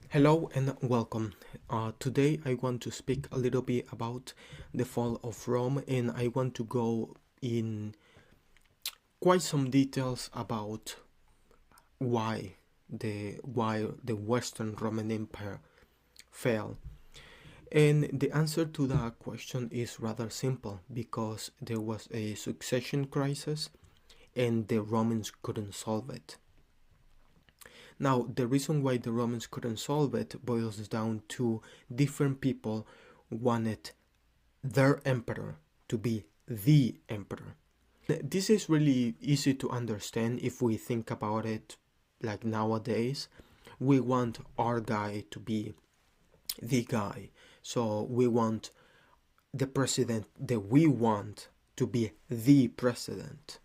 Hello and welcome. Today I want to speak a little bit about the fall of Rome, and I want to go in quite some details about why the Western Roman Empire fell. And the answer to that question is rather simple, because there was a succession crisis and the Romans couldn't solve it. Now, the reason why the Romans couldn't solve it boils down to different people wanted their emperor to be the emperor. This is really easy to understand if we think about it like nowadays. We want our guy to be the guy. So we want the president that we want to be the president.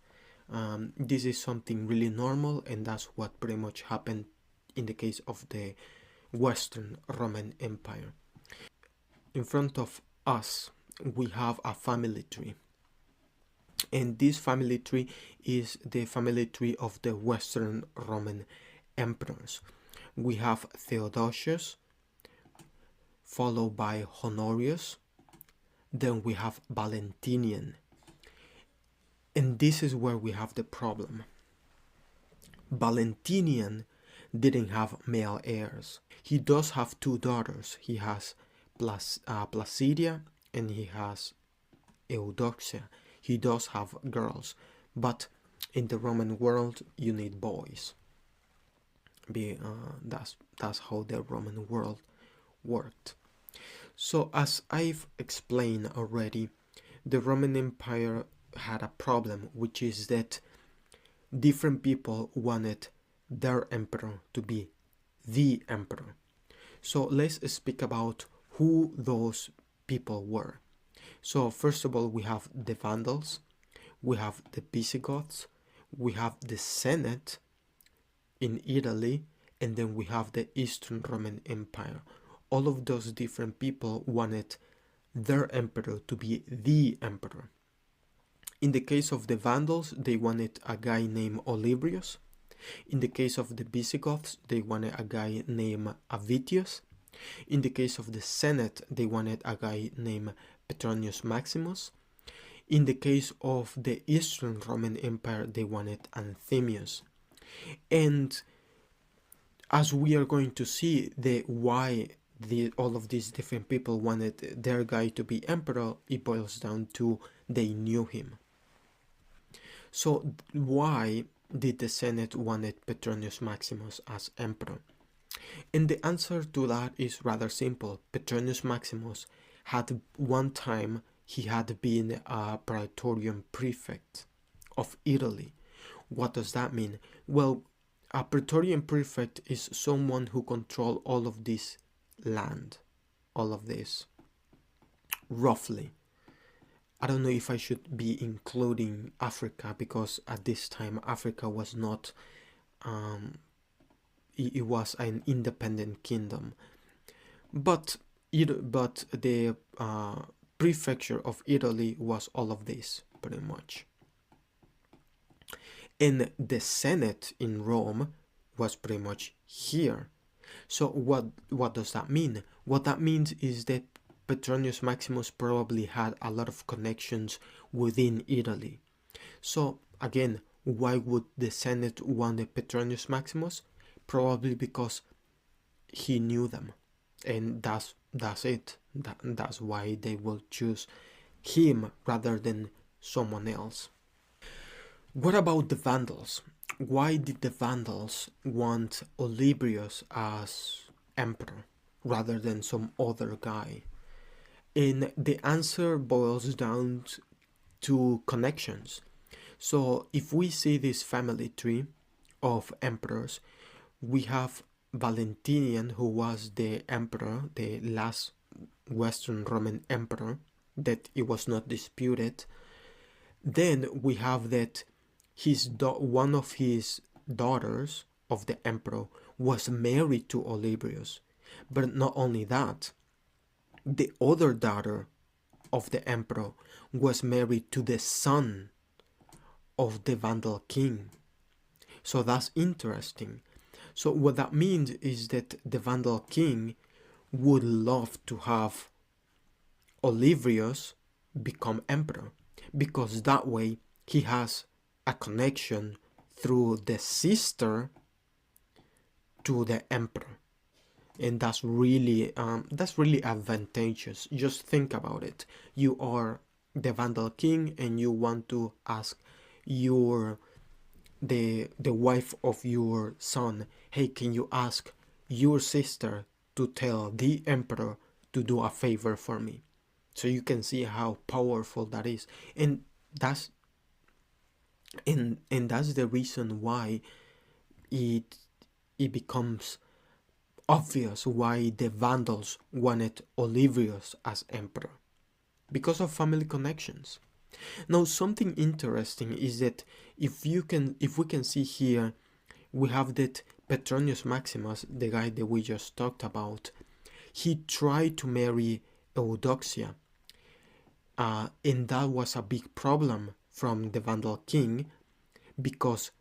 This is something really normal, and that's what pretty much happened in the case of the Western Roman Empire. In front of us, we have a family tree, and this family tree is the family tree of the Western Roman emperors. We have Theodosius, followed by Honorius, then we have Valentinian. And this is where we have the problem. Valentinian didn't have male heirs. He does have two daughters. He has Placidia and he has Eudoxia. He does have girls, but in the Roman world you need boys. That's how the Roman world worked. So as I've explained already, the Roman Empire had a problem, which is that different people wanted their emperor to be the emperor. So let's speak about who those people were. So first of all, we have the Vandals, we have the Visigoths, we have the Senate in Italy, and then we have the Eastern Roman Empire. All of those different people wanted their emperor to be the emperor. In the case of the Vandals, they wanted a guy named Olybrius. In the case of the Visigoths, they wanted a guy named Avidius. In the case of the Senate, they wanted a guy named Petronius Maximus. In the case of the Eastern Roman Empire, they wanted Anthemius. And as we are going to see, all of these different people wanted their guy to be emperor, it boils down to they knew him. So why did the Senate wanted Petronius Maximus as emperor? And the answer to that is rather simple. Petronius Maximus had one time he had been a praetorian prefect of Italy. What does that mean? Well, a praetorian prefect is someone who controls all of this land, all of this, roughly. I don't know if I should be including Africa, because at this time Africa was not, it was an independent kingdom. But the prefecture of Italy was all of this, pretty much. And the Senate in Rome was pretty much here. So what does that mean? What that means is that Petronius Maximus probably had a lot of connections within Italy. So again, why would the Senate want Petronius Maximus? Probably because he knew them, and that's it. That's why they will choose him rather than someone else. What about the Vandals? Why did the Vandals want Olybrius as emperor rather than some other guy? And the answer boils down to connections. So if we see this family tree of emperors, we have Valentinian, who was the emperor, the last Western Roman emperor, that it was not disputed. Then we have that one of his daughters of the emperor was married to Olybrius. But not only that, the other daughter of the emperor was married to the son of the Vandal king. So that's interesting. So what that means is that the Vandal king would love to have Oliverius become emperor, because that way he has a connection through the sister to the emperor, and that's really advantageous. Just think about it. You are the Vandal king and you want to ask your the wife of your son, hey, can you ask your sister to tell the emperor to do a favor for me? So you can see how powerful that is. And that's that's the reason why it it becomes obvious why the Vandals wanted Oliverius as emperor, because of family connections. Now, something interesting is that if we can see here, we have that Petronius Maximus, the guy that we just talked about, he tried to marry Eudoxia, and that was a big problem from the Vandal king, because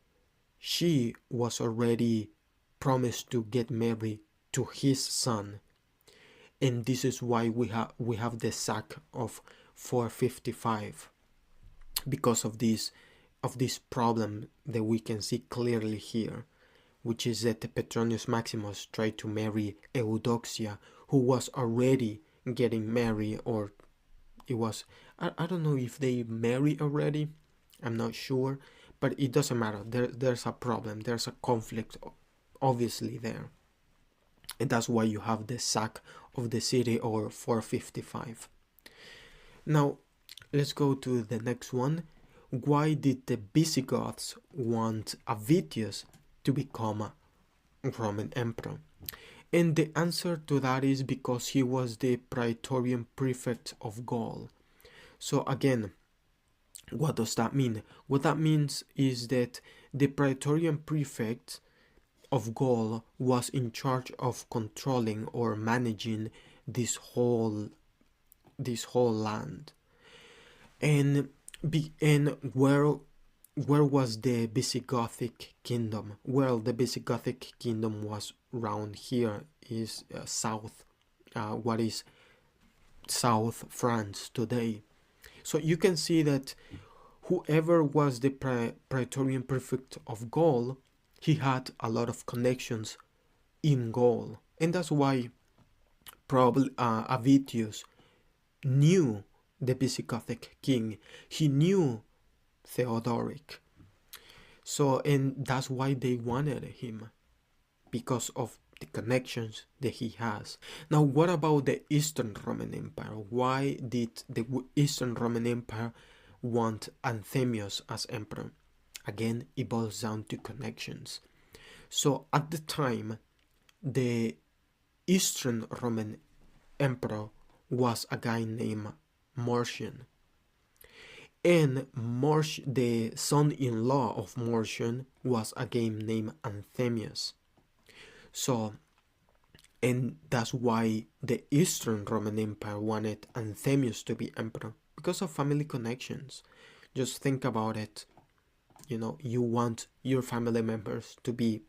she was already promised to get married to his son, and this is why we have the sack of 455, because of this problem that we can see clearly here, which is that Petronius Maximus tried to marry Eudoxia, who was already getting married, or it was, I don't know if they marry already, I'm not sure, but it doesn't matter. There's a problem, there's a conflict obviously there, and that's why you have the sack of the city, or 455. Now let's go to the next one. Why did the Visigoths want Avidius to become a Roman emperor? And the answer to that is because he was the Praetorian prefect of Gaul. So again, what does that mean? What that means is that the Praetorian prefect of Gaul was in charge of controlling or managing this whole land. And where was the Visigothic kingdom? Well, the Visigothic kingdom was around here, is south, what is South France today. So you can see that whoever was the Praetorian prefect of Gaul, he had a lot of connections in Gaul, and that's why probably Avidius knew the Visigothic king. He knew Theodoric. So, and that's why they wanted him, because of the connections that he has. Now, what about the Eastern Roman Empire? Why did the Eastern Roman Empire want Anthemius as emperor? Again, it boils down to connections. So, at the time, the Eastern Roman emperor was a guy named Marcian. And the son-in-law of Marcian was a guy named Anthemius. So, and that's why the Eastern Roman Empire wanted Anthemius to be emperor, because of family connections. Just think about it. You know, you want your family members to be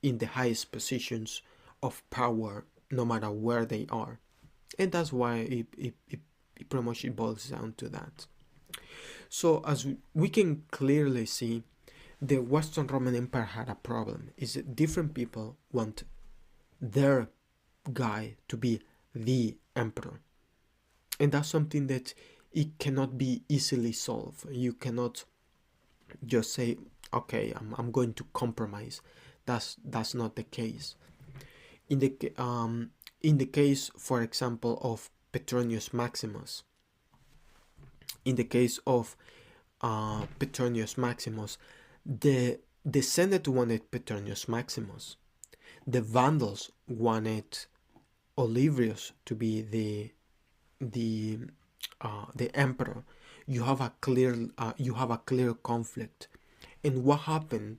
in the highest positions of power, no matter where they are. And that's why it pretty much boils down to that. So as we can clearly see, the Western Roman Empire had a problem. Is that different people want their guy to be the emperor. And that's something that it cannot be easily solved. You cannot just say, okay, I'm going to compromise. That's not the case. In the case, for example, of Petronius Maximus, in the case of Petronius Maximus, the Senate wanted Petronius Maximus. The Vandals wanted Oliverius to be the emperor. You have a clear conflict. And what happened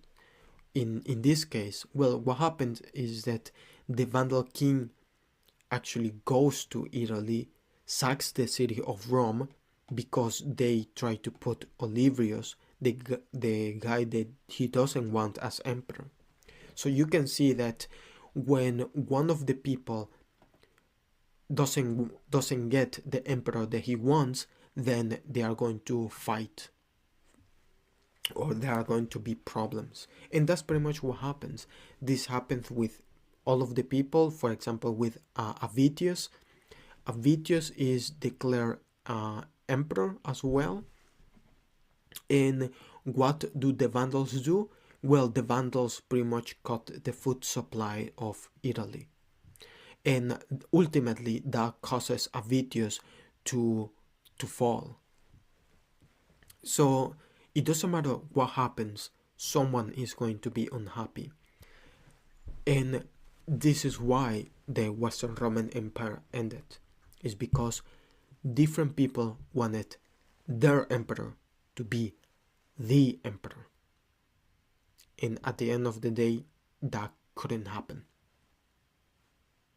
in this case? Well, what happened is that the Vandal king actually goes to Italy, sacks the city of Rome, because they try to put Oliverius, the guy that he doesn't want, as emperor. So you can see that when one of the people doesn't get the emperor that he wants, then they are going to fight, or there are going to be problems. And that's pretty much what happens. This happens with all of the people. For example, with Avidius. Avidius is declared emperor as well. And what do the Vandals do? Well, the Vandals pretty much cut the food supply of Italy. And ultimately that causes Avidius to fall. So it doesn't matter what happens, someone is going to be unhappy. And this is why the Western Roman Empire ended. Is because different people wanted their emperor to be the emperor. And at the end of the day, that couldn't happen.